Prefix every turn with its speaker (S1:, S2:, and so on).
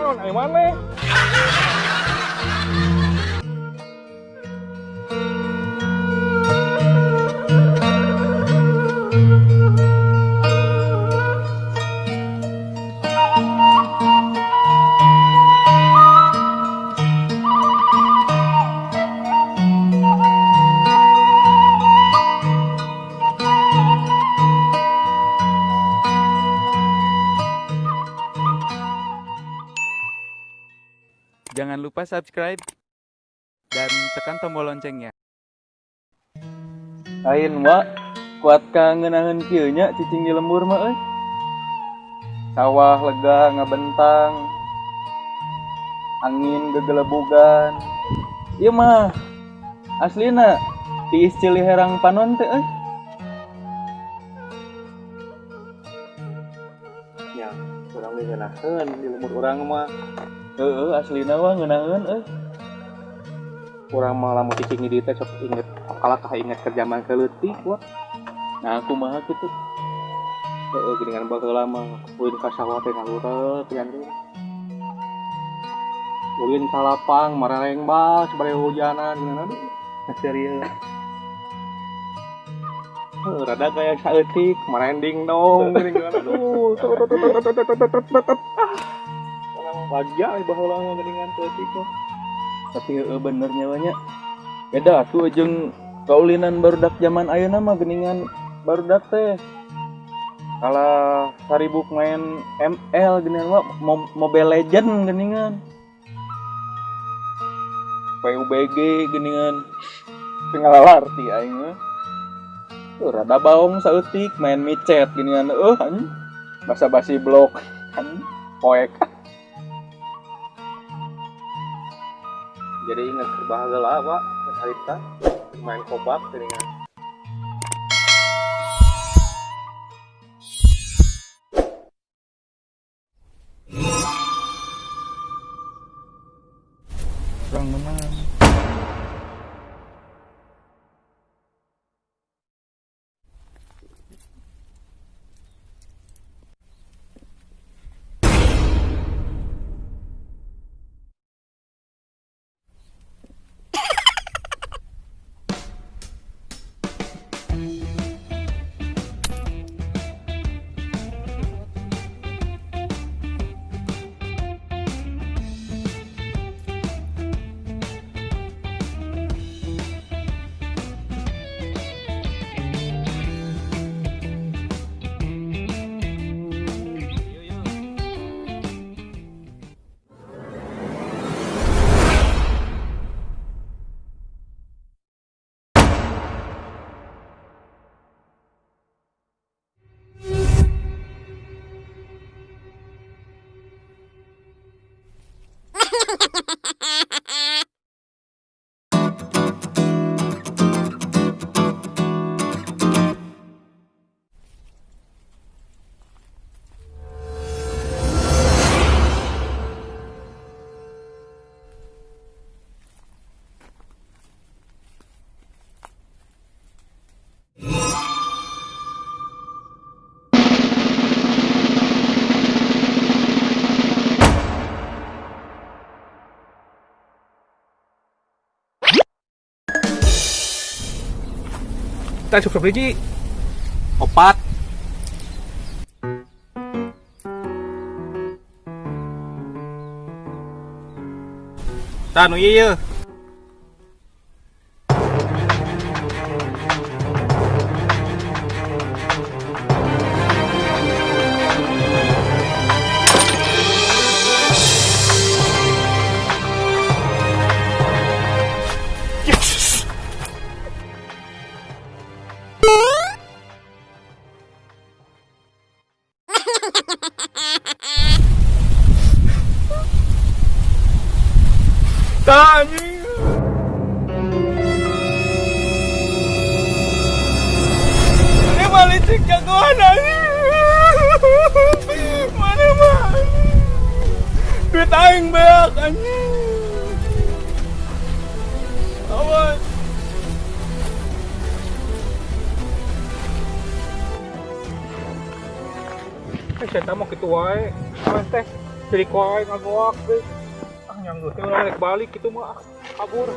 S1: naon ai maneh.
S2: Jangan lupa subscribe dan tekan tombol loncengnya.
S3: Ain wa kuat kangenahan kieu nya cicing di lembur mah euy. Sawah lega ngabentang. Angin gegelebugan. Ieu mah aslina tiis Ciliherang Panon teh euy.
S1: Ya, urang ge ngeunaheun di lembur urang mah.
S3: Heeh, aslina mah ngeunaheun euy.
S1: Urang mah lamun cicing di dieu teh sok inget kalah inget ke zaman keleutik wa.
S3: Nah, kumaha kitu?
S1: Heeh, geuningan baheula mah ulin ka sawah teh ngalureuh pian teh. Ulin ka lapang marareng bas bare hujanan geuningan aduh. Serius. Rada kayak saeutik, merending dong geuningan aduh. Bahagia baheula mah geuningan saeutik mah.
S3: Tapi heueuh bener nyawanya. Beda atuh jeung kaulinan barudak zaman ayeuna mah geuningan barudak teh. Kalah saribuk main ML geuningan mah Mobile Legend geuningan. PUBG geuningan. Teu ngalalarti aing mah. Tuh rada baong saeutik main micet geuningan anjing. Basa-basi blok anjing. Poek.
S1: Jadi ingat bahagia Pak harita main kobak geuningan.
S2: Kurang menang.
S1: Kita cukup biji opat. Tanu ieu. Tanya. Ini balik jagoan anjing. Mana mah? Duit aing beak anjing. Awas. Saya mau gitu wae. Awas teh. jadi koe ngagoak deh. Ah nyanggeut teh urang rek balik kitu mah kabur.